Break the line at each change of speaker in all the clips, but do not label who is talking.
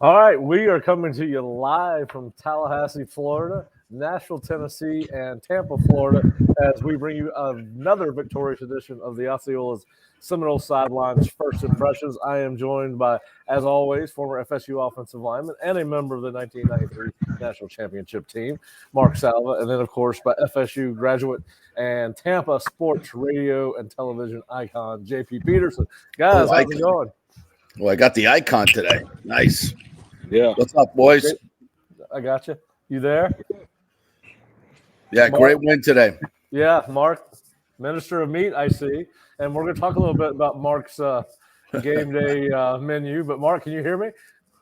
All right, we are coming to you live from Tallahassee, Florida, Nashville, Tennessee, and Tampa, Florida, as we bring you another victorious edition of the Osceola's Seminole Sidelines First Impressions. I am joined by, as always, former FSU offensive lineman and a member of the 1993 National Championship team, Mark Salva, and then, of course, by FSU graduate and Tampa sports radio and television icon, JP Peterson. Guys, how's it going?
Well, I got the icon today. Nice.
Yeah.
What's up, boys?
I got you. You there?
Yeah,
Mark?
Great win today.
Yeah, Mark, Minister of Meat, I see. And we're going to talk a little bit about Mark's game day menu. But, Mark, can you hear me?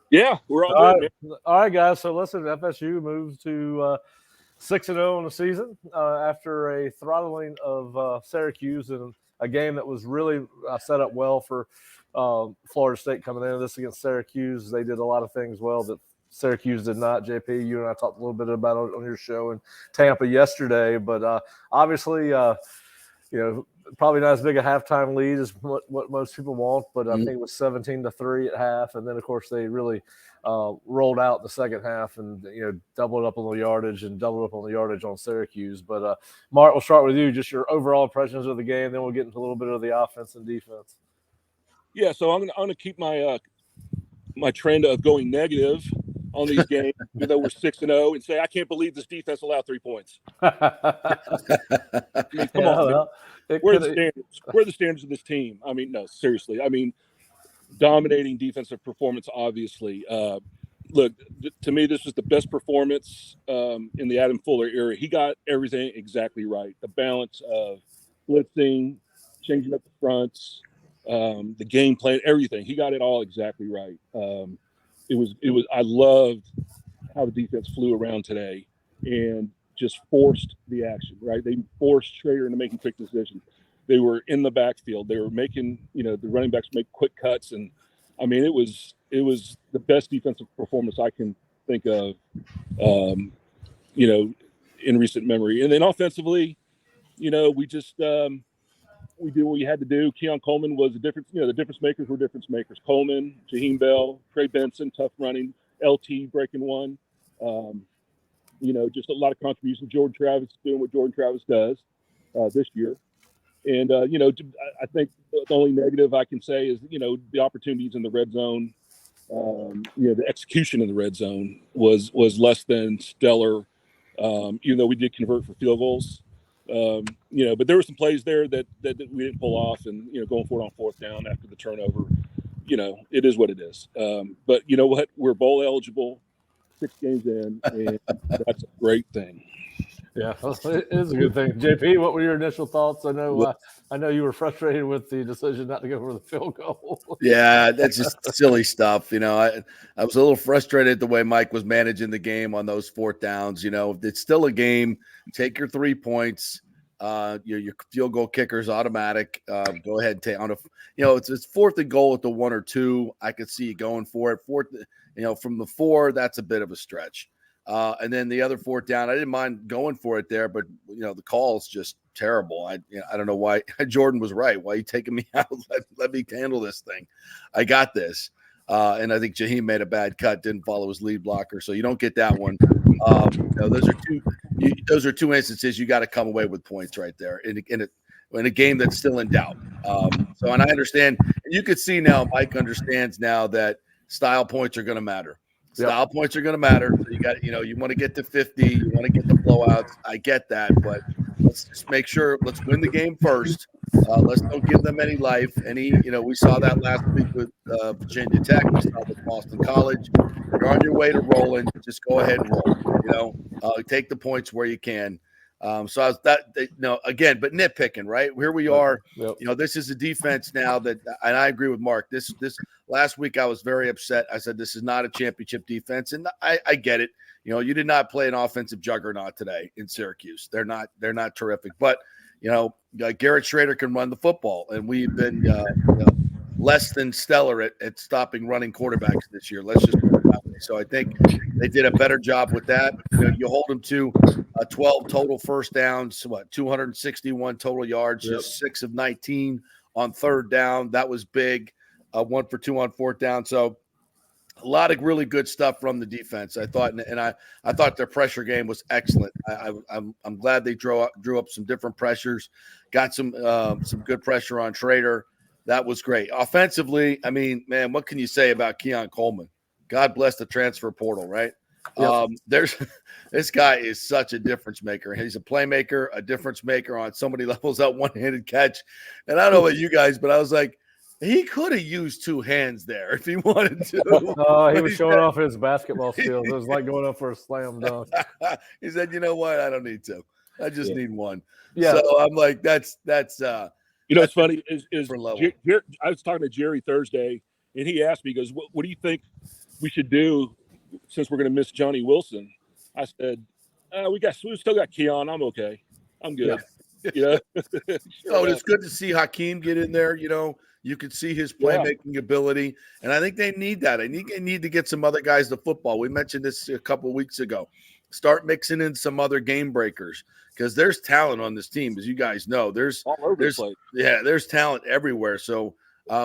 Yeah, we're all good, man.
All right, guys. So, listen, FSU moves to 6-0 in the season after a throttling of Syracuse in a game that was really set up well for Florida State coming into this against Syracuse. They did a lot of things well that Syracuse did not. JP, you and I talked a little bit about it on your show in Tampa yesterday, but obviously, probably not as big a halftime lead as what most people want, but I think it was 17-3 at half, and then of course they really rolled out the second half and doubled up on the yardage on Syracuse. But Mark, we'll start with you. Just your overall impressions of the game, then we'll get into a little bit of the offense and defense.
Yeah, so I'm gonna keep my my trend of going negative on these games, even though we're 6-0, and say I can't believe this defense allowed 3 points. I mean, come on, man. Where are the standards? Where are the standards of this team? I mean, no, seriously. I mean, dominating defensive performance, obviously. Look, to me, this was the best performance in the Adam Fuller era. He got everything exactly right. The balance of blitzing, changing up the fronts, the game plan, everything. He got it all exactly right. I loved how the defense flew around today and just forced the action, right? They forced Schrader into making quick decisions. They were in the backfield. They were making, the running backs make quick cuts. And I mean, it was the best defensive performance I can think of, in recent memory. And then offensively, we just, we did what we had to do. Keon Coleman was the difference makers were difference makers. Coleman, Jaheim Bell, Trey Benson, tough running, LT breaking one. Just a lot of contributions. Jordan Travis doing what Jordan Travis does this year. And, I think the only negative I can say is, the opportunities in the red zone, the execution in the red zone was less than stellar, even though we did convert for field goals. But there were some plays there that we didn't pull off, and going for it on fourth down after the turnover, it is what it is. But you know what? We're bowl eligible 6 games in, and that's a great thing.
Yeah, it is a good thing. JP, what were your initial thoughts? I know you were frustrated with the decision not to go for the field goal.
Yeah, that's just silly stuff. I was a little frustrated the way Mike was managing the game on those fourth downs. It's still a game. Take your 3 points. Your field goal kicker's automatic. Go ahead and take on it's fourth and goal at the 1 or 2. I could see you going for it. Fourth, from the 4, that's a bit of a stretch. And then the other fourth down, I didn't mind going for it there, but the call is just terrible. I don't know why. Jordan was right. Why are you taking me out? Let me handle this thing. I got this. And I think Jaheim made a bad cut, didn't follow his lead blocker, so you don't get that one. Those are 2 instances you got to come away with points right there in a game that's still in doubt. And I understand. You could see now, Mike understands now that style points are going to matter. Style points are going to matter. So you got, you want to get to 50, you want to get the blowouts. I get that, but let's just make sure, let's win the game first. Let's don't give them any life. We saw that last week with Virginia Tech. We saw with Boston College. You're on your way to rolling. Just go ahead and roll. Take the points where you can. So I was again, but nitpicking, right? Here we are. Yep. This is a defense now and I agree with Mark. This last week I was very upset. I said this is not a championship defense, and I get it. You did not play an offensive juggernaut today in Syracuse. They're not terrific, but Garrett Schrader can run the football, and we've been less than stellar at stopping running quarterbacks this year. Let's just put it that way. So I think they did a better job with that. You hold them to 12 total first downs, 261 total yards, just 6 of 19 on third down. That was big. 1 for 2 on fourth down. So A lot of really good stuff from the defense. I thought, and I thought their pressure game was excellent. I'm glad they drew up some different pressures, got some good pressure on Schrader. That was great. Offensively, I mean, man, what can you say about Keon Coleman? God bless the transfer portal, right?
Yep.
This guy is such a difference maker. He's a playmaker, a difference maker on so many levels. That one-handed catch, and I don't know about you guys, but I was like, he could have used two hands there if he wanted to.
He was showing off his basketball skills. It was like going up for a slam dunk.
He said, "You know what? I don't need to. I just need one."
Yeah.
So I'm like, that's
it's funny is I was talking to Jerry Thursday, and he asked me, he goes, what do you think we should do since we're going to miss Johnny Wilson? I said, we still got Keon. I'm okay. I'm good.
Yeah. It's good to see Hakeem get in there. You could see his playmaking ability, and I think they need that. They need to get some other guys to football. We mentioned this a couple of weeks ago. Start mixing in some other game breakers because there's talent on this team, as you guys know. There's talent everywhere. So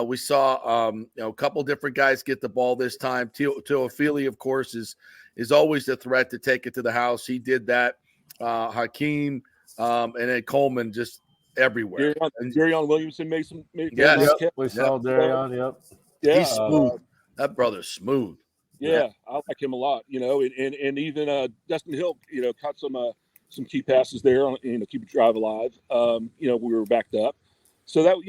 we saw a couple different guys get the ball this time. Teofili, of course, is always the threat to take it to the house. He did that. Hakeem and then Coleman just everywhere.
Darion Williamson made some.
We saw Darion. Yep.
Yeah,
he's smooth. That brother's smooth.
Yeah, I like him a lot. And even Dustin Hill, caught some key passes there on, keep the drive alive. We were backed up. So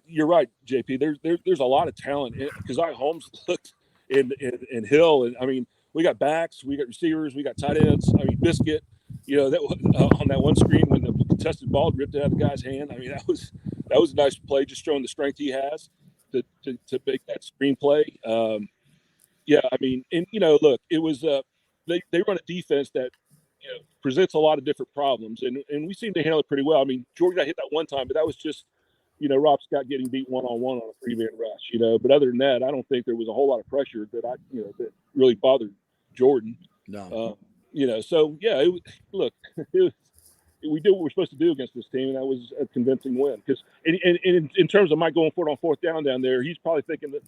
you're right, JP. There's a lot of talent because Holmes looked in Hill, and I mean we got backs, we got receivers, we got tight ends. I mean Biscuit, that on that one screen when the contested ball ripped it out of the guy's hand. I mean that was a nice play, just showing the strength he has to make that screenplay. I mean, and look, it was they run a defense that presents a lot of different problems, and we seem to handle it pretty well. I mean, Jordan got hit that one time, but that was just Rob Scott getting beat one-on-one on a 3-man rush. But other than that, I don't think there was a whole lot of pressure that that really bothered Jordan.
No.
Look, we did what we're supposed to do against this team, and that was a convincing win. Because in terms of Mike going for it on fourth down there, he's probably thinking that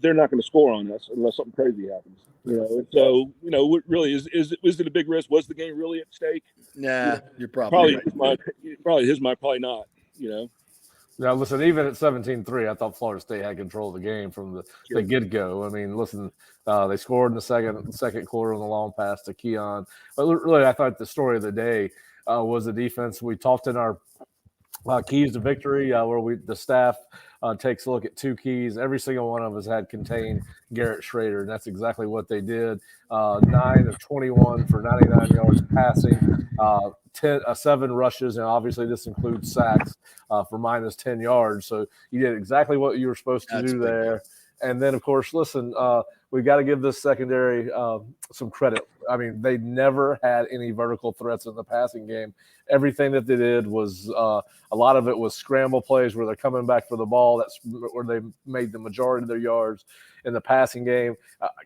they're not going to score on us unless something crazy happens. And so what really is it a big risk? Was the game really at stake?
Nah, you're probably right.
Probably his mind, probably not.
Now, listen, even at 17-3, I thought Florida State had control of the game from the get-go. I mean, listen, they scored in the second quarter on the long pass to Keon. But really, I thought the story of the day was the defense. We talked in our keys to victory where the staff takes a look at two keys. Every single one of us had contained Garrett Schrader, and that's exactly what they did. 9 of 21 for 99 yards passing, 7 rushes, and obviously this includes sacks for minus 10 yards. So you did exactly what you were supposed to do there. And then, of course, listen, we've got to give this secondary some credit. I mean, they never had any vertical threats in the passing game. Everything that they did was a lot of it was scramble plays where they're coming back for the ball. That's where they made the majority of their yards in the passing game.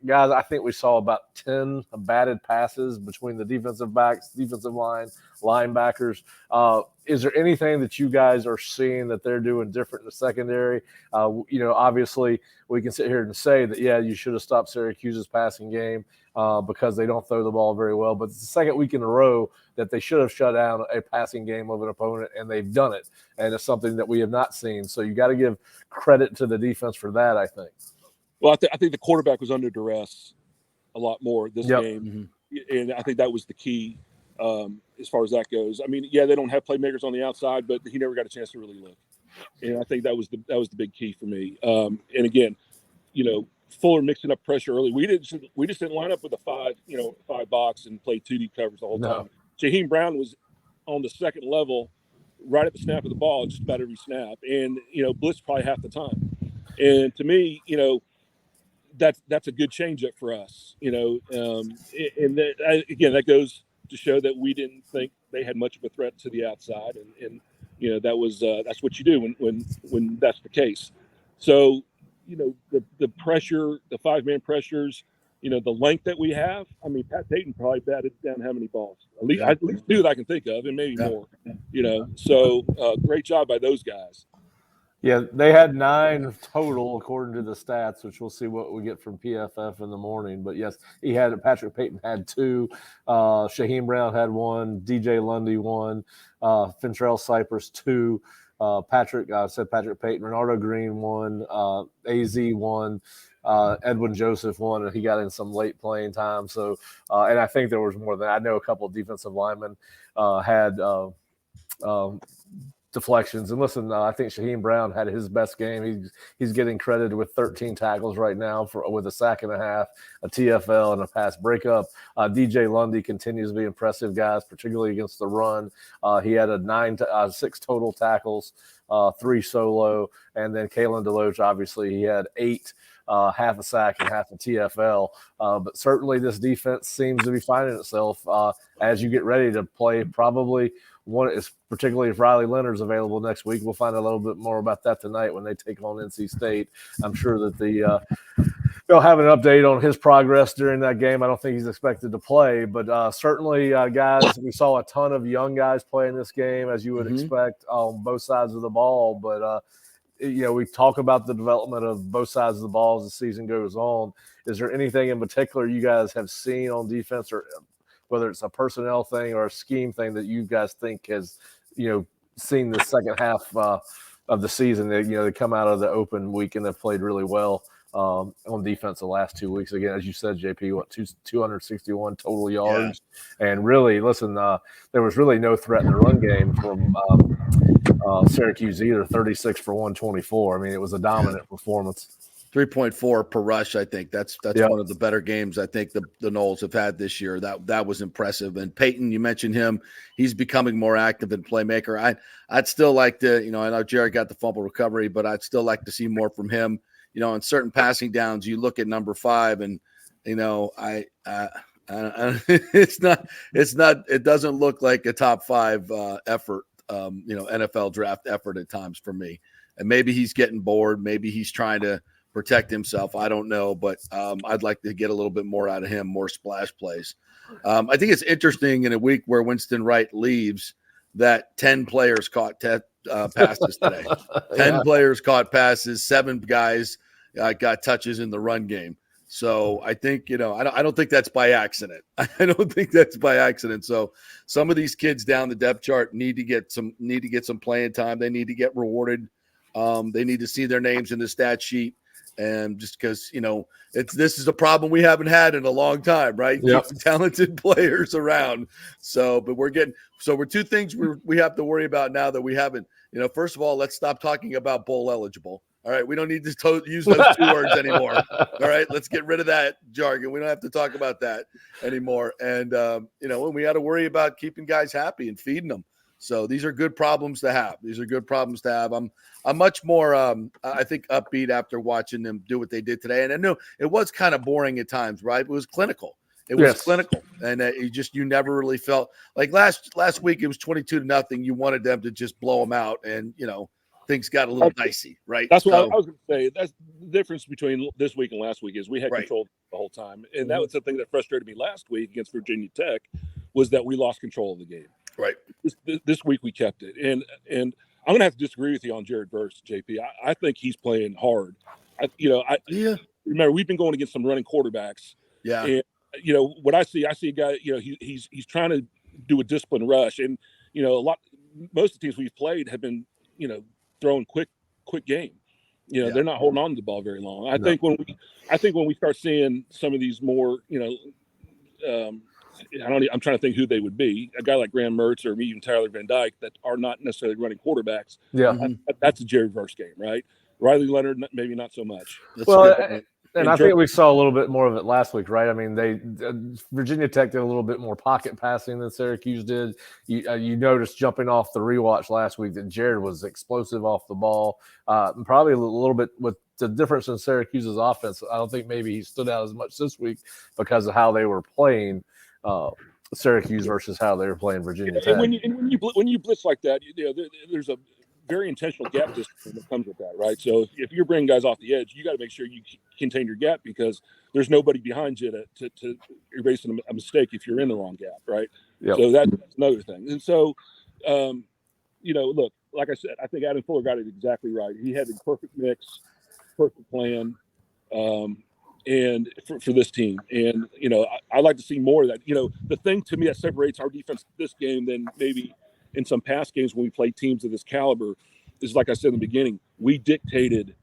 Guys, I think we saw about 10 batted passes between the defensive backs, defensive line, linebackers. Is there anything that you guys are seeing that they're doing different in the secondary? Obviously we can sit here and say that, you should have stopped Syracuse's passing game because they don't throw the ball very well. But it's the second week in a row that they should have shut down a passing game of an opponent, and they've done it. And it's something that we have not seen. So you got to give credit to the defense for that, I think.
Well, I think the quarterback was under duress a lot more this game. Mm-hmm. And I think that was the key as far as that goes. I mean, they don't have playmakers on the outside, but he never got a chance to really look. And I think that was the big key for me. And again, Fuller mixing up pressure early. We just didn't line up with a 5 box and play 2 deep covers the whole time. Jaheim Brown was on the second level right at the snap of the ball, just about every snap. And, blitz probably half the time. And to me, that's a good change up for us, and that goes to show that we didn't think they had much of a threat to the outside. And that was, that's what you do when that's the case. So, the pressure, the 5-man pressures, the length that we have. I mean, Pat Payton probably batted down how many balls? At least 2 that I can think of, and maybe more. So great job by those guys.
Yeah, they had 9 total according to the stats, which we'll see what we get from PFF in the morning. But yes, Patrick Payton had 2, Shaheem Brown had 1, DJ Lundy 1, Fintrell Cypress 2, Patrick Payton, Renardo Green 1, AZ 1. Edwin Joseph 1, and he got in some late playing time. So, and I think there was more than I know. A couple of defensive linemen had deflections. And listen, I think Shaheem Brown had his best game. He's getting credited with 13 tackles right now with a sack and a half, a TFL, and a pass breakup. DJ Lundy continues to be impressive, guys, particularly against the run. He had 6 total tackles, 3 solo, and then Kalen DeLoach, obviously, he had 8. Half a sack and half a TFL. But certainly this defense seems to be finding itself as you get ready to play probably one is particularly if Riley Leonard's available next week. We'll find a little bit more about that tonight when they take on NC State. I'm sure that they'll have an update on his progress during that game. I don't think he's expected to play, but certainly, guys, we saw a ton of young guys play in this game, as you would expect on both sides of the ball. But we talk about the development of both sides of the ball as the season goes on. Is there anything in particular you guys have seen on defense, or whether it's a personnel thing or a scheme thing that you guys think has, seen the second half of the season? They come out of the open week and they've played really well on defense the last 2 weeks. Again, as you said, JP, 261 total yards. Yeah. And really, listen, there was really no threat in the run game from Syracuse either, 36 for 124. I mean, it was a dominant performance.
3.4 per rush, I think. That's one of the better games I think the Noles have had this year. That was impressive. And Peyton, you mentioned him. He's becoming more active in playmaker. I'd still like to, I know Jared got the fumble recovery, but I'd still like to see more from him. On certain passing downs, you look at number 5 and, it doesn't look like a top 5 effort, NFL draft effort at times for me. And maybe he's getting bored. Maybe he's trying to protect himself. I don't know, but I'd like to get a little bit more out of him, more splash plays. I think it's interesting in a week where Winston Wright leaves that 10 players caught passes today. 10 players caught passes, 7 guys got touches in the run game. So I think, I don't think that's by accident. I don't think that's by accident. So some of these kids down the depth chart need to get some playing time. They need to get rewarded. They need to see their names in the stat sheet. And just because, this is a problem we haven't had in a long time, right?
Yep.
Talented players around. So, but we're 2 things we have to worry about now that we haven't, first of all, let's stop talking about bowl eligible. All right. We don't need to use those 2 words anymore. All right. Let's get rid of that jargon. We don't have to talk about that anymore. And, when we got to worry about keeping guys happy and feeding them. So these are good problems to have. I'm much more, I think, upbeat after watching them do what they did today. And I know it was kind of boring at times, right? It was clinical. It was clinical. And you never really felt like last week it was 22-0. You wanted them to just blow them out. And, things got a little dicey, right?
That's what I was going to say. That's the difference between this week and last week is we had control the whole time. And that was the thing that frustrated me last week against Virginia Tech was that we lost control of the game.
Right.
This week we kept it. And I'm going to have to disagree with you on Jared Verse, JP. I think he's playing hard. Remember, we've been going against some running quarterbacks.
Yeah.
And, what I see a guy, he's trying to do a disciplined rush. And, most of the teams we've played have been, throwing quick game. They're not holding on to the ball very long. I think when we start seeing some of these more, I'm trying to think who they would be. A guy like Graham Mertz or even Tyler Van Dyke that are not necessarily running quarterbacks.
Yeah,
that's a Jared Verse game, right? Riley Leonard, maybe not so much.
And I think we saw a little bit more of it last week, right? I mean, Virginia Tech did a little bit more pocket passing than Syracuse did. You noticed jumping off the rewatch last week that Jared was explosive off the ball. Probably a little bit with the difference in Syracuse's offense. I don't think maybe he stood out as much this week because of how they were playing Syracuse versus how they were playing Virginia Tech.
And when you blitz like that, there's a very intentional gap discipline that comes with that, right? So if you're bringing guys off the edge, you got to make sure you contain your gap because there's nobody behind you to erase a mistake if you're in the wrong gap, right?
Yep.
So that's another thing. And so, look, like I said, I think Adam Fuller got it exactly right. He had the perfect mix, perfect plan, and for this team. And, I'd like to see more of that. The thing to me that separates our defense this game than maybe in some past games when we play teams of this caliber is, like I said in the beginning, we dictated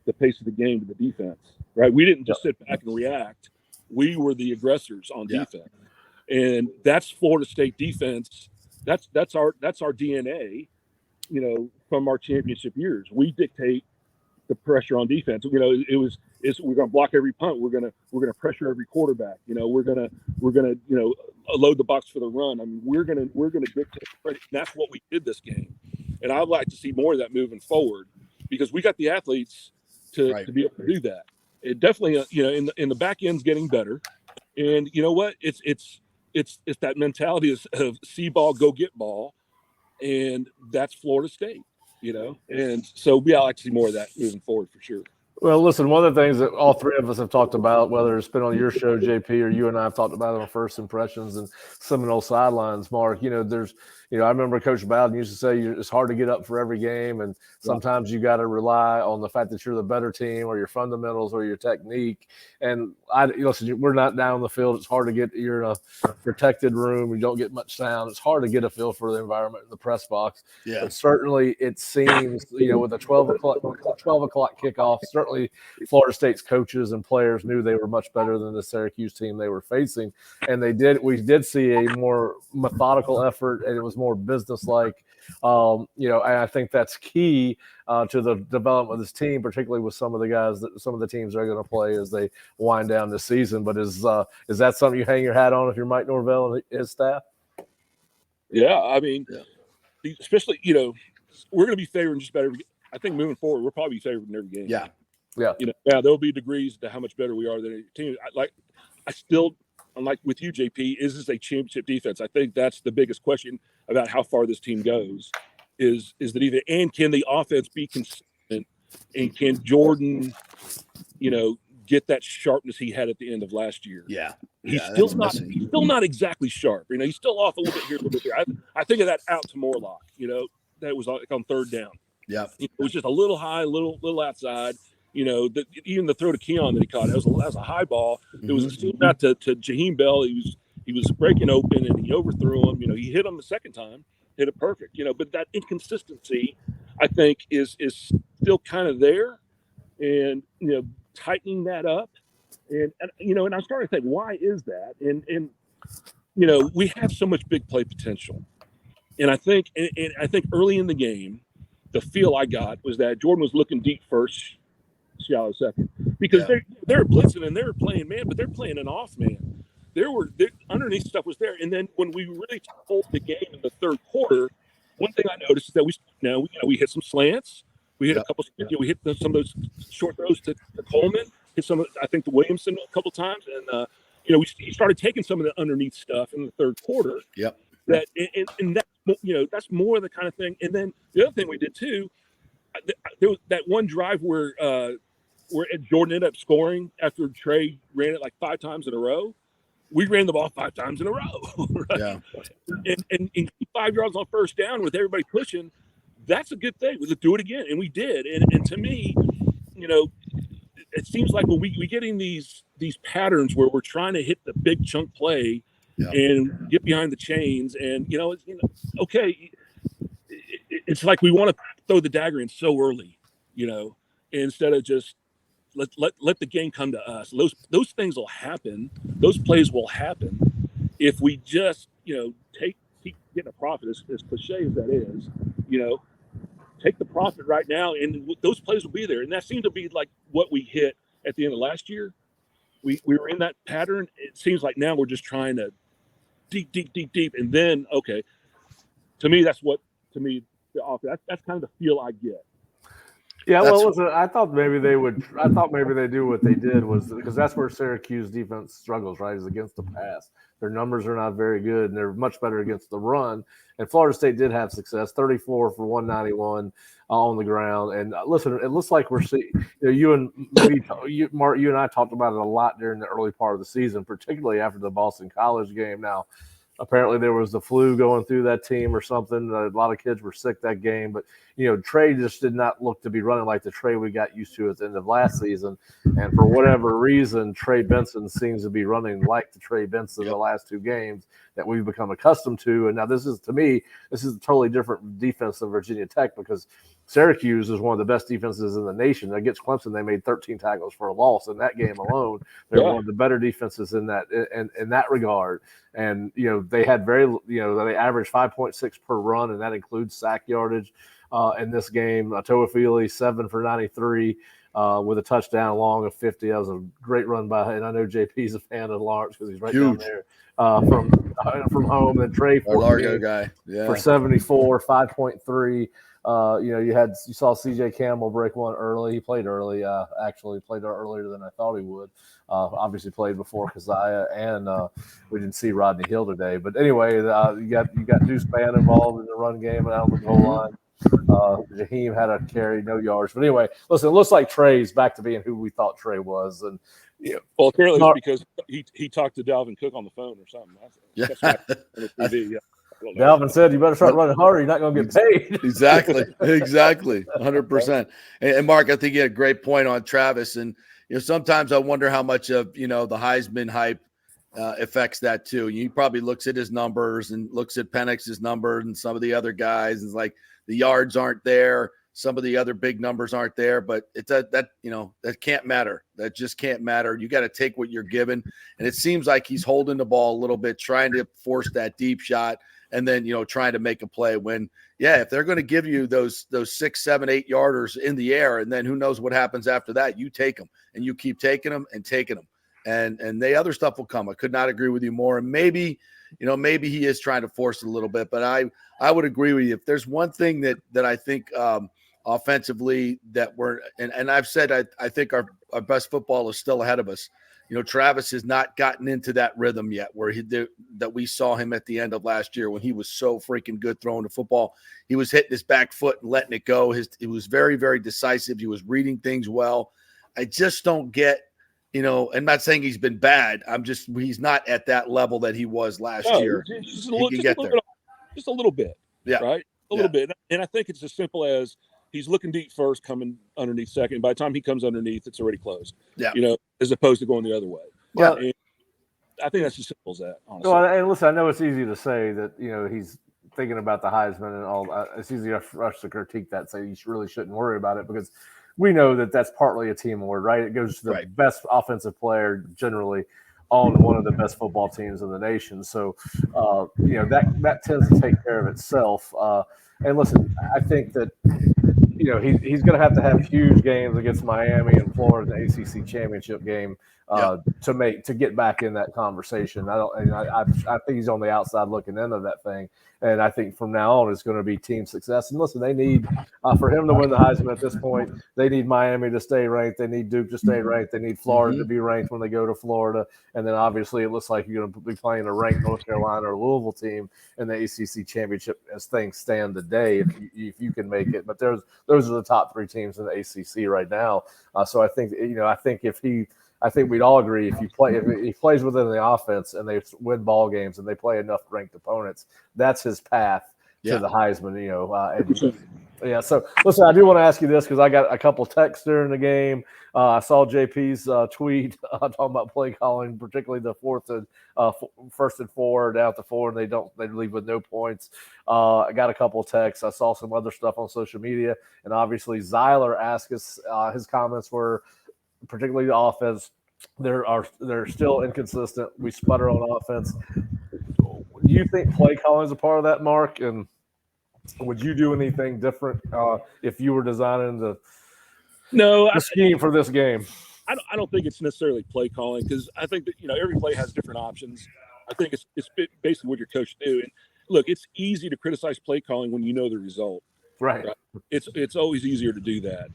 the pace of the game to the defense, right? We didn't just sit back and react. We were the aggressors on defense. And that's Florida State defense. That's our DNA, from our championship years. We dictate the pressure on defense. We're going to block every punt. We're going to pressure every quarterback. We're going to load the box for the run. I mean, we're going to dictate. That's what we did this game. And I'd like to see more of that moving forward because we got the athletes to be able to do that. It definitely, in the back end's getting better. And you know what? It's that mentality of see ball, go get ball. And that's Florida State, and so I'd like to see more of that moving forward for sure.
Well, listen, one of the things that all three of us have talked about, whether it's been on your show, JP, or you and I have talked about it on First Impressions and Seminole Sidelines, Mark, I remember Coach Bowden used to say it's hard to get up for every game, and sometimes you got to rely on the fact that you're the better team or your fundamentals or your technique. And we're not down the field. It's hard to get. You're in a protected room. You don't get much sound. It's hard to get a feel for the environment in the press box. Yeah. But certainly, it seems with a 12 o'clock kickoff, certainly Florida State's coaches and players knew they were much better than the Syracuse team they were facing, and we did see a more methodical effort, and it was more business-like. And I think that's key to the development of this team, particularly with some of the teams they're going to play as they wind down this season. But is that something you hang your hat on if you're Mike Norvell and his staff?
Yeah, I mean, especially we're going to be favored just about every. I think moving forward, we'll probably be favored in every game.
Yeah.
There'll be degrees to how much better we are than any team. Unlike with you, JP, is this a championship defense? I think that's the biggest question about how far this team goes. Is the defense, and can the offense be consistent? And can Jordan, get that sharpness he had at the end of last year?
Yeah,
he's still not exactly sharp. He's still off a little bit here, a little bit there. I think of that out to Morlock. That was like on third down.
Yeah,
it was just a little high, little outside. Even the throw to Keon that he caught, that was a high ball. It was still not to Jaheim Bell. He was breaking open and he overthrew him. He hit him the second time, hit it perfect. But that inconsistency, I think, is still kind of there, and tightening that up, and I'm starting to think, why is that? And we have so much big play potential, and I think early in the game, the feel I got was that Jordan was looking deep first, shallow second, because they're blitzing and they're playing man, but they're playing an off man. Their underneath stuff was there, and then when we really hold the game in the third quarter, one thing I noticed is that we hit some slants, we hit a couple, we hit some of those short throws to Coleman, hit some of, I think, to Williamson a couple times, and we started taking some of the underneath stuff in the third quarter.
Yep.
That and that that's more of the kind of thing. And then the other thing we did too, there was that one drive where Jordan ended up scoring after Trey ran it like 5 times in a row. We ran the ball 5 times in a row, right? Yeah. And 5 yards on first down with everybody pushing, that's a good thing. Let's do it again, and we did. And to me, it seems like when we get in these patterns where we're trying to hit the big chunk play. Yeah. And get behind the chains, and okay, it's like we want to throw the dagger in so early, instead of just let the game come to us. Those things will happen. Those plays will happen if we just keep getting a profit, as cliche as that is. Take the profit right now, and those plays will be there. And that seemed to be like what we hit at the end of last year. We were in that pattern. It seems like now we're just trying to deep, and then to me that's the offer. That's kind of the feel I get.
Yeah, I thought maybe they do what they did was because that's where Syracuse defense struggles, right? Is against the pass. Their numbers are not very good, and they're much better against the run. And Florida State did have success, 34 for 191 on the ground. And listen, it looks like we're seeing. Mark, you and I talked about it a lot during the early part of the season, particularly after the Boston College game. Now, Apparently there was the flu going through that team or something. A lot of kids were sick that game, but Trey just did not look to be running like the Trey we got used to at the end of last season. And for whatever reason, Trey Benson seems to be running like the Trey Benson the last two games that we've become accustomed to. And now this is a totally different defense than Virginia Tech, because Syracuse is one of the best defenses in the nation. Against Clemson, they made 13 tackles for a loss in that game alone. They're one of the better defenses in that regard. And they had they averaged 5.6 per run, and that includes sack yardage. In this game, Toafili 7 for 93 with a touchdown long of 50. That was a great run by, and I know JP's a fan of Lawrence because he's right down there from home. And Trey
Largo guy
for 74, 5.3. You saw CJ Campbell break one early. He played early, actually played earlier than I thought he would. Obviously played before Keziah, and we didn't see Rodney Hill today. But anyway, you got Deuce Spann involved in the run game and out of the goal line. Jaheim had a carry, no yards. But anyway, listen, it looks like Trey's back to being who we thought Trey was. And
well, apparently it's because he talked to Dalvin Cook on the phone or something. That's TV,
Dalvin said, "You better start running harder. You're not going to get paid."
Exactly, 100%. And Mark, I think you had a great point on Travis. And sometimes I wonder how much of the Heisman hype affects that too. He probably looks at his numbers and looks at Penix's numbers and some of the other guys, and it's like the yards aren't there. Some of the other big numbers aren't there, but it's that can't matter. That just can't matter. You got to take what you're given. And it seems like he's holding the ball a little bit, trying to force that deep shot, and then, trying to make a play when, if they're going to give you those 6, 7, 8 yarders in the air, and then who knows what happens after that, you take them and you keep taking them and taking them. And the other stuff will come. I could not agree with you more. And maybe he is trying to force it a little bit, but I would agree with you. If there's one thing that I think offensively that we're, and I've said, I think our best football is still ahead of us. Travis has not gotten into that rhythm yet where that we saw him at the end of last year when he was so freaking good throwing the football. He was hitting his back foot and letting it go. He was very, very decisive. He was reading things well. I just don't get, I'm not saying he's been bad. He's not at that level that he was last year.
Just a little bit.
Yeah.
Right. A little bit. And I think it's as simple as he's looking deep first, coming underneath second. By the time he comes underneath, it's already closed. Yeah. As opposed to going the other way.
Yeah.
And I think that's as simple as that, honestly.
Well, and listen, I know it's easy to say that, he's thinking about the Heisman and all. It's easy for us to critique that, say you really shouldn't worry about it, because we know that that's partly a team award, right? It goes to the best offensive player generally on one of the best football teams in the nation. So, that tends to take care of itself. And listen, I think that, he's going to have huge games against Miami and Florida in the ACC championship game to get back in that conversation. I think he's on the outside looking into that thing. And I think from now on, it's going to be team success. And listen, they need, for him to win the Heisman at this point, they need Miami to stay ranked. They need Duke to stay ranked. They need Florida to be ranked when they go to Florida. And then obviously it looks like you're going to be playing a ranked North Carolina or Louisville team in the ACC championship as things stand today, if you can make it. But those are the top 3 teams in the ACC right now. So I think, I think we'd all agree if he plays within the offense and they win ball games and they play enough ranked opponents, that's his path to the Heisman. So listen, I do want to ask you this because I got a couple texts during the game. I saw JP's tweet talking about play calling, particularly the 1st and 4 down to 4, and they leave with no points. I got a couple texts. I saw some other stuff on social media, and obviously Zeiler asked us. His comments were, particularly the offense, they're still inconsistent. We sputter on offense. Do you think play calling is a part of that, Mark? And would you do anything different if you were designing the scheme for this game?
I don't think it's necessarily play calling, because I think that every play has different options. I think it's basically what your coach do. And look, it's easy to criticize play calling when you know the result.
Right.
It's always easier to do that.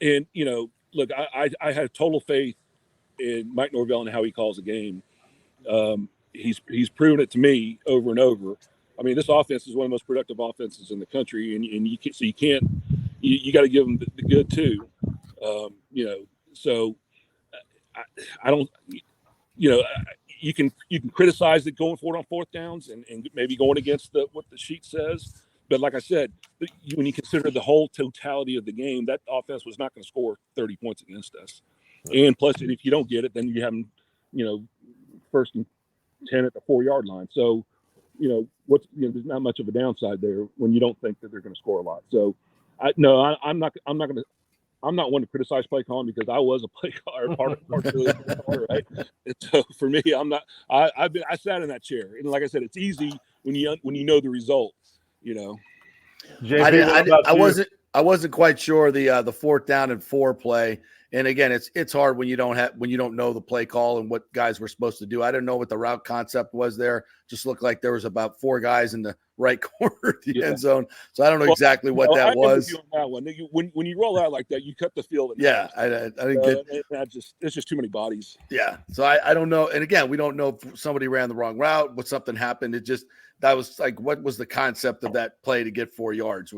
And look, I have total faith in Mike Norvell and how he calls a game. He's proven it to me over and over. I mean, this offense is one of the most productive offenses in the country, and you got to give them the good too. So I don't, you can criticize it going forward on fourth downs and maybe going against what the sheet says. But like I said, when you consider the whole totality of the game, that offense was not going to score 30 points against us. And plus, if you don't get it, then you have them, first and 10 at the 4-yard line. So, there's not much of a downside there when you don't think that they're going to score a lot. So, I'm not one to criticize play calling because I was a play caller, part of the play caller, right? And so for me, I sat in that chair, and like I said, it's easy when you know the result.
JP,
I wasn't quite sure the fourth down and 4 play. And again, it's hard when you don't know the play call and what guys were supposed to do. I didn't know what the route concept was there. Just looked like there was about 4 guys in the right corner of the end zone. So I don't know exactly what that was.
On that one. When you roll out like that, you cut the field.
Yeah, I didn't get
that. It's just too many bodies.
Yeah, so I don't know. And again, we don't know if somebody ran the wrong route, what something happened. That was like, what was the concept of that play to get 4 yards?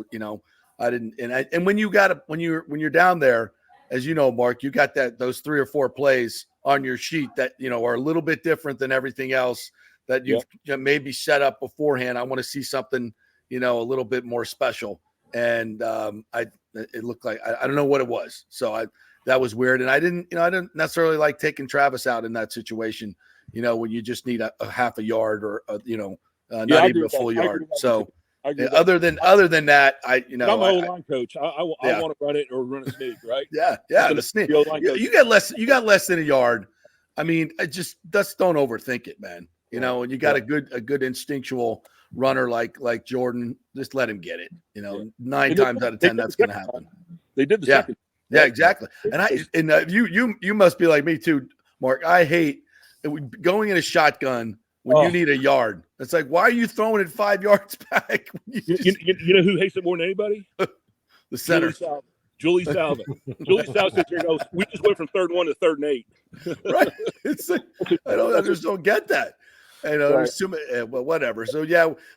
I didn't. And when you're down there, as you know, Mark, you got those 3 or 4 plays on your sheet that are a little bit different than everything else that you've maybe set up beforehand. I want to see something, a little bit more special. And it looked like I don't know what it was. So that was weird. And I didn't necessarily like taking Travis out in that situation. When you just need a half a yard or not even a full yard. So. Other than that, I'm an
O-line coach. I want to run it or run a sneak, right?
Yeah, the sneak. You got less than a yard. I mean, just don't overthink it, man. And you got a good instinctual runner like Jordan. Just let him get it. 9 times out of 10, that's going to happen.
They did the second.
Yeah, exactly. And you must be like me too, Mark. I hate going in a shotgun. When you need a yard, it's like, why are you throwing it 5 yards back?
You know who hates it more than anybody?
The center.
Julie Salva. Julie Salva sits here and goes, we just went from 3rd and 1 to 3rd and 8.
Right. It's like, I just don't get that. There's too many, well, whatever. So,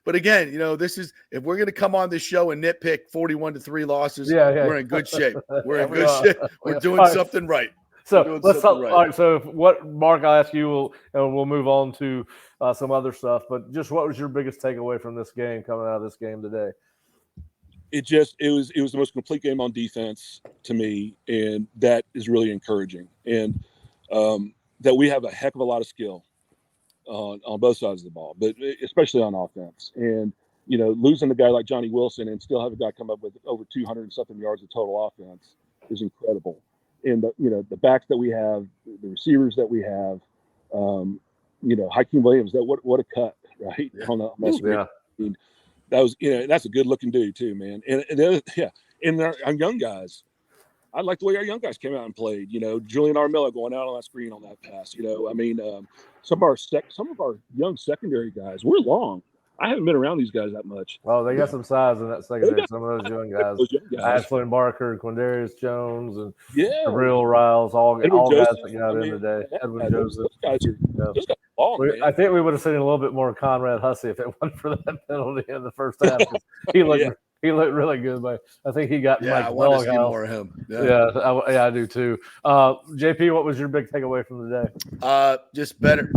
but again, this is, if we're going to come on this show and nitpick 41-3 losses, we're in good shape. We're in good shape. We're doing something right.
So let's talk. All right. So what, Mark? I'll ask you, we'll move on to some other stuff. But just what was your biggest takeaway from this game coming out of this game today?
It was the most complete game on defense to me, and that is really encouraging. And that we have a heck of a lot of skill on both sides of the ball, but especially on offense. And losing a guy like Johnny Wilson and still have a guy come up with over 200 and something yards of total offense is incredible. And the backs that we have, the receivers that we have, Hakeem Williams, what a cut, right?
Yeah.
On that screen. I mean, that was, that's a good looking dude too, man. And our young guys, I like the way our young guys came out and played. Julian Armella going out on that screen on that pass. Some of our young secondary guys, we're long. I haven't been around these guys that much.
Well, they got some size in that secondary. Some of those young guys. Ashlyn Barker, Quindarius Jones, and Real Riles, all guys that got in today. Edwin Joseph.
Those guys are long,
I think we would have seen a little bit more Conrad Hussey if it wasn't for that penalty in the first half. He looked really good, but I think he got
I want to see more of him.
I do too. JP, what was your big takeaway from the day?
Just better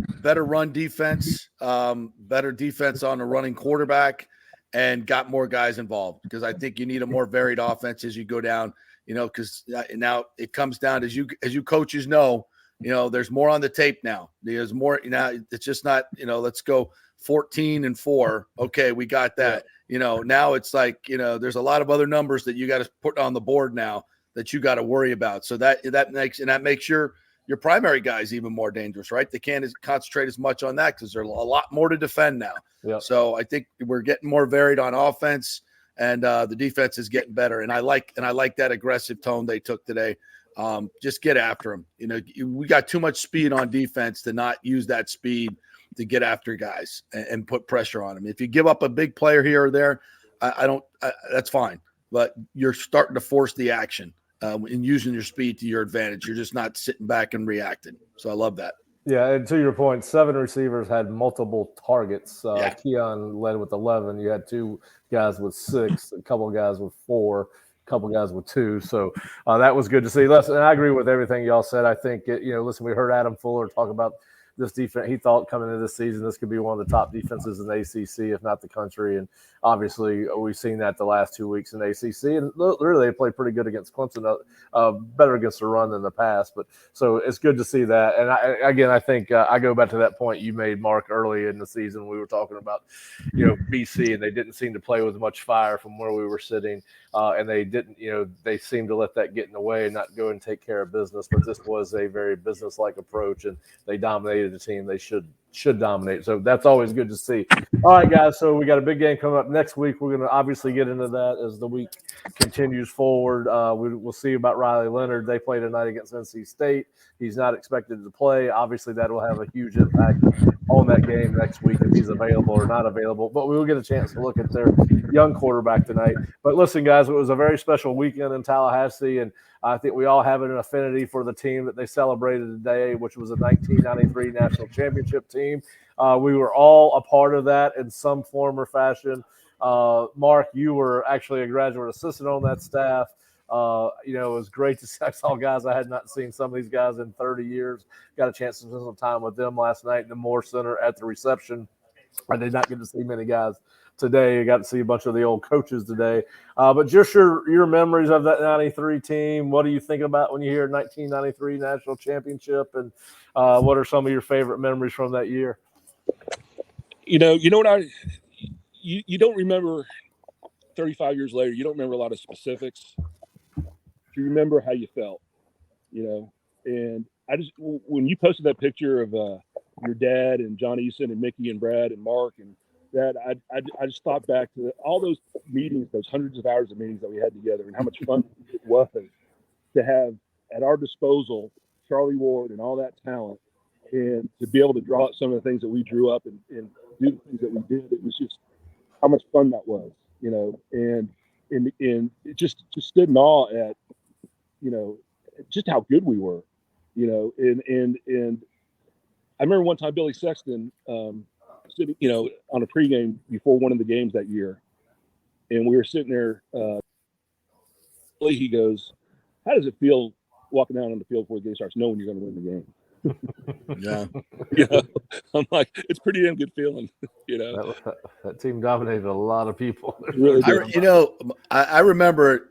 run defense, better defense on the running quarterback, and got more guys involved, because I think you need a more varied offense as you go down. Because now it comes down, as you coaches know, there's more on the tape now. There's more. It's just not let's go 14-4. Okay, we got that. Now it's like, there's a lot of other numbers that you got to put on the board now that you got to worry about. So that makes your primary guys even more dangerous, right? They can't concentrate as much on that because there's a lot more to defend now.
Yep.
So I think we're getting more varied on offense, and the defense is getting better. And I like that aggressive tone they took today. Just get after them. We got too much speed on defense to not use that speed to get after guys and put pressure on them. If you give up a big player here or there, that's fine. But you're starting to force the action and using your speed to your advantage. You're just not sitting back and reacting. So I love that.
Yeah, and to your point, 7 receivers had multiple targets. Keon led with 11. You had 2 guys with 6, a couple of guys with 4, a couple of guys with 2. So that was good to see. Listen, and I agree with everything y'all said. I think, listen, we heard Adam Fuller talk about this defense, he thought coming into this season, this could be one of the top defenses in the ACC, if not the country. And obviously, we've seen that the last 2 weeks in the ACC. And really, they played pretty good against Clemson, better against the run than the pass. But so it's good to see that. And I think I go back to that point you made, Mark, early in the season. We were talking about, BC, and they didn't seem to play with much fire from where we were sitting. And they didn't, they seemed to let that get in the way and not go and take care of business. But this was a very business-like approach, and they dominated the team they should dominate. So that's always good to see. All right, guys. So we got a big game coming up next week. We're going to obviously get into that as the week continues forward. We'll see about Riley Leonard. They play tonight against NC State. He's not expected to play. Obviously, that will have a huge impact on that game next week if he's available or not available. But we will get a chance to look at their young quarterback tonight. But listen, guys, it was a very special weekend in Tallahassee, and I think we all have an affinity for the team that they celebrated today, which was a 1993 national championship team. We were all a part of that in some form or fashion. Mark, you were actually a graduate assistant on that staff. It was great to see. I saw guys I had not seen, some of these guys in 30 years. Got a chance to spend some time with them last night in the Moore Center at the reception. I did not get to see many guys today. I got to see a bunch of the old coaches today. But just your memories of that 93 team, what do you think about when you hear 1993 national championship, and what are some of your favorite memories from that year?
You know what you don't remember 35 years later, you don't remember a lot of specifics. You remember how you felt, and when you posted that picture of your dad and John Eason and Mickey and Brad and Mark and that, I just thought back to all those meetings, those hundreds of hours of meetings that we had together, and how much fun it was to have at our disposal Charlie Ward and all that talent, and to be able to draw out some of the things that we drew up and do the things that we did. It was just how much fun that was, and it just stood in awe at, just how good we were, and I remember one time Billy Sexton sitting, on a pregame before one of the games that year, and we were sitting there. He goes, "How does it feel walking down on the field before the game starts, knowing you're going to win the game?" Yeah, I'm like, it's pretty damn good feeling.
That team dominated a lot of people.
Really
I remember.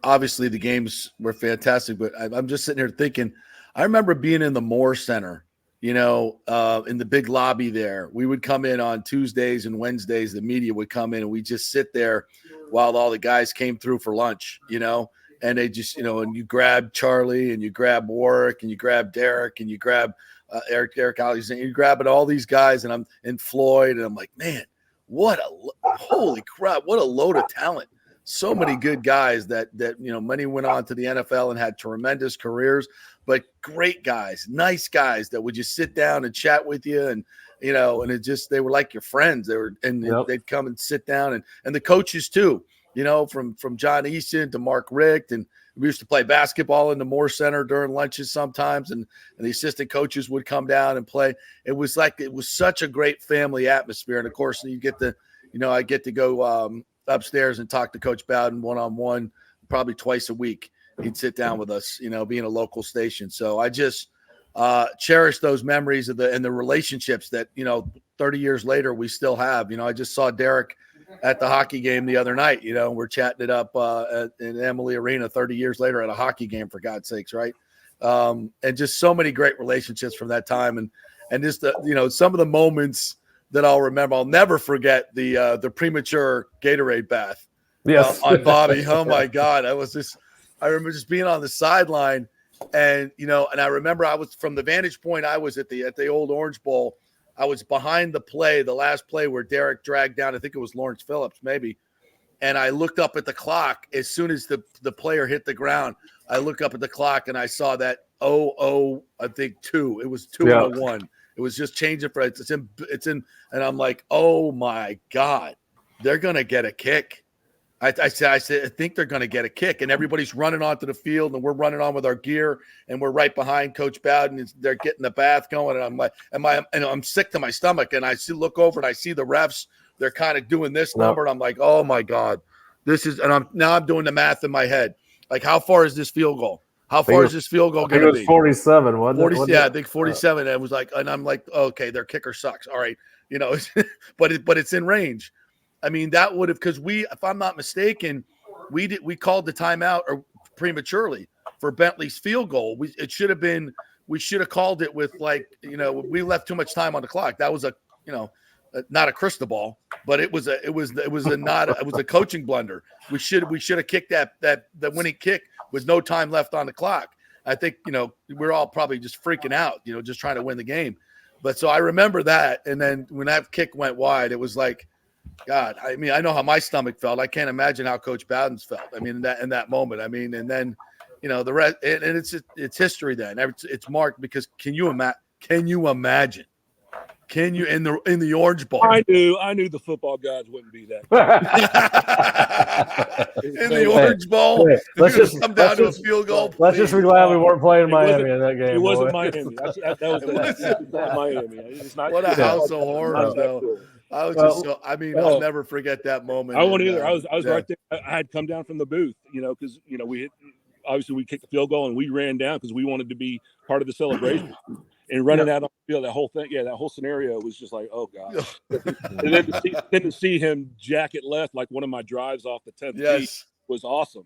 Obviously, the games were fantastic, but I'm just sitting here thinking. I remember being in the Moore Center, in the big lobby there. We would come in on Tuesdays and Wednesdays. The media would come in, and we just sit there while all the guys came through for lunch, and they just, and you grab Charlie, and you grab Warwick, and you grab Derek, and you grab Eric Alexander, you grab all these guys, and I'm in Floyd, and I'm like, man, holy crap, what a load of talent. So many good guys that many went on to the NFL and had tremendous careers, but great guys, nice guys that would just sit down and chat with you, and and it just, they were like your friends. They'd come and sit down, and the coaches too, from John Easton to Mark Richt, and we used to play basketball in the Moore Center during lunches sometimes, and the assistant coaches would come down and play. It was such a great family atmosphere, and of course you get the, I get to go upstairs and talk to Coach Bowden one-on-one probably twice a week. He'd sit down with us, being a local station. So I just cherish those memories of the relationships that, 30 years later we still have. I just saw Derek at the hockey game the other night, we're chatting it up in Emily Arena 30 years later at a hockey game, for God's sakes, right? And just so many great relationships from that time. And just, some of the moments that I'll remember. I'll never forget the premature Gatorade bath.
Yes.
On Bobby. Oh my God. I remember just being on the sideline, and and I remember I was, from the vantage point, I was at the old Orange Bowl. I was behind the last play where Derek dragged down, I think it was Lawrence Phillips, maybe. And I looked up at the clock as soon as the player hit the ground. I looked up at the clock and I saw that I think 2. It was 2:01. It was just changing for it's in, and I'm like, oh my God, they're gonna get a kick. I said, I think they're gonna get a kick, and everybody's running onto the field, and we're running on with our gear, and we're right behind Coach Bowden, and they're getting the bath going, and I'm like, I'm sick to my stomach, and I look over and I see the refs, they're kind of doing this number, and I'm like, oh my God, this is, and I'm doing the math in my head, like, how far is this field goal? How far is this field goal
I think
going
it
to
was
be?
47, wasn't
40,
it? Wasn't
yeah,
it?
I think 47. And it was like, and I'm like, okay, their kicker sucks. All right, you know, but it's in range. I mean, that would have, because if I'm not mistaken, we called the timeout or prematurely for Bentley's field goal. We should have called it with, like, you know, we left too much time on the clock. That was not a crystal ball, but it was a coaching blunder. We should have kicked that winning kick with no time left on the clock. I think, you know, we're all probably just freaking out, you know, just trying to win the game. But so I remember that, and then when that kick went wide, it was like, God, I mean, I know how my stomach felt. I can't imagine how Coach Bowden's felt. I mean, in that moment. I mean, and then, you know, the rest, and it's history. Then it's marked, because can you imagine? Can you in the Orange Bowl?
I knew the football gods wouldn't be that.
In the Orange Bowl,
let's just
come down to a field goal.
Let's just be glad we weren't playing Miami in that game.
It wasn't
boy.
Miami. That was not Miami. It's not.
What a house of horrors, though.
Cool.
I was just I'll never forget that moment.
I won't either. I was right there. I had come down from the booth, you know, because, you know, we kicked the field goal and we ran down because we wanted to be part of the celebration. And running out on the field, that whole scenario was just like, oh God. And then to see him jack it left, like one of my drives off the 10th tee, was awesome.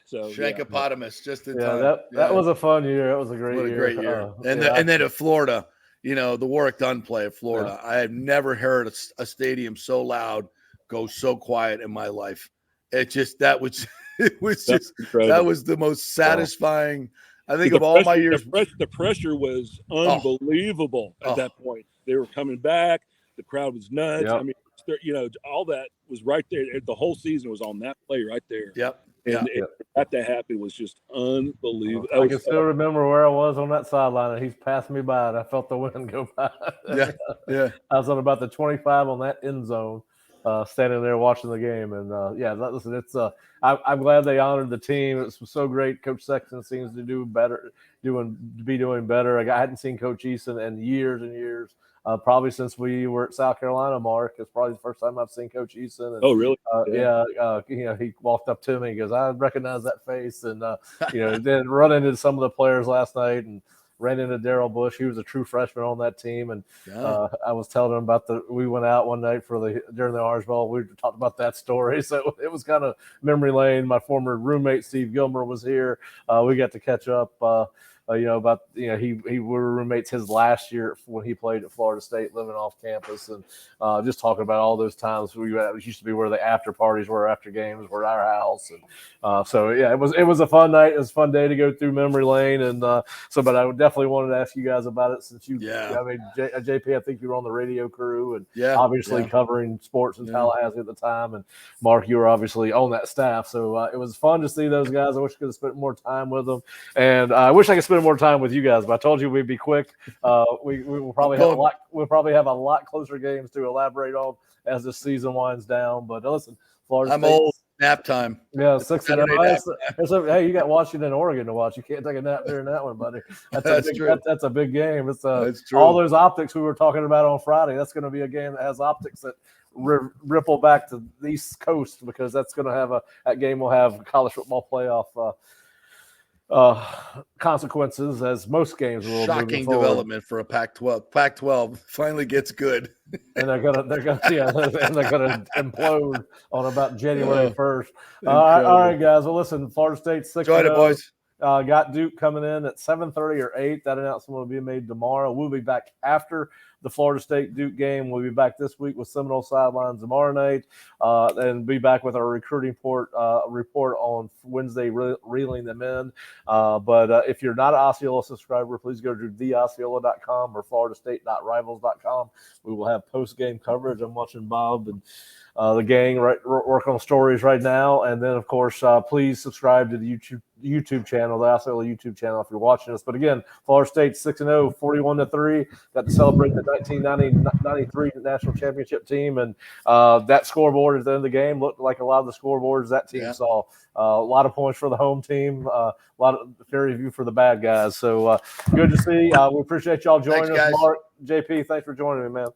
So
Shankopotamus, just in time.
That was a fun year. That was a great year.
And then at Florida, you know, the Warwick Dunn play at Florida, I have never heard a stadium so loud go so quiet in my life. That was the most satisfying. I think of all my years.
The pressure was unbelievable at that point. They were coming back. The crowd was nuts. Yep. I mean, you know, all that was right there. The whole season was on that play right there.
Yep.
And that happened was just unbelievable.
I can still remember where I was on that sideline, and he's passed me by, and I felt the wind go by.
Yeah.
I was on about the 25 on that end zone, standing there watching the game. And listen, it's I'm glad they honored the team. It was so great. Coach Sexton seems to be doing better. I hadn't seen Coach Eason in years and years. Probably since we were at South Carolina, Mark. It's probably the first time I've seen Coach Eason. And,
oh, really?
You know, he walked up to me and goes, I recognize that face. And, you know, then run into some of the players last night and ran into Darrell Bush. He was a true freshman on that team. And I was telling him about we went out one night during the Orange Bowl. We talked about that story. So it was kind of memory lane. My former roommate, Steve Gilmer, was here. We got to catch up. We were roommates his last year when he played at Florida State, living off campus, and just talking about all those times. It used to be where the after parties were, after games were at our house, and it was a fun night. It was a fun day to go through memory lane, and but I definitely wanted to ask you guys about it since JP, I think you were on the radio crew and obviously covering sports in Tallahassee at the time, and Mark, you were obviously on that staff, so it was fun to see those guys. I wish I could have spent more time with them, and I wish I could spend more time with you guys, but I told you we'd be quick. We will probably have a lot. We'll probably have a lot closer games to elaborate on as the season winds down. But listen, Florida State.
Old. Nap time.
Yeah, 6-0. Hey, you got Washington, Oregon to watch. You can't take a nap during that one, buddy. That's a big game. It's all those optics we were talking about on Friday. That's going to be a game that has optics that ripple back to the East Coast, because that's going to have that game will have college football playoff consequences, as most games will.
Shocking development for a Pac-12. Pac-12 finally gets good,
and they're gonna implode on about January 1st. All right, guys. Well, listen, Florida State 6-0.
Enjoy it, boys.
Got Duke coming in at 7:30 or 8. That announcement will be made tomorrow. We'll be back after the Florida State Duke game. We'll be back this week with Seminole Sidelines tomorrow night, and be back with our recruiting report on Wednesday, reeling them in. But if you're not an Osceola subscriber, please go to theosceola.com or floridastate.rivals.com. We will have post-game coverage. I'm watching Bob and the gang work on stories right now. And then, of course, please subscribe to the YouTube channel, the Osceola YouTube channel, if you're watching us. But again, Florida State 6-0, 41-3. Got to celebrate the 1993 national championship team, and that scoreboard at the end of the game looked like a lot of the scoreboards that team saw. A lot of points for the home team, a lot of very few for the bad guys. So good to see. We appreciate y'all joining us, Mark, JP. Thanks for joining me, man.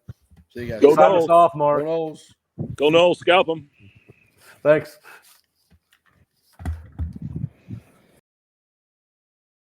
See you guys.
Go
Noles. Off, Mark.
Go Noles.
Go Noles. Scalp them.
Thanks.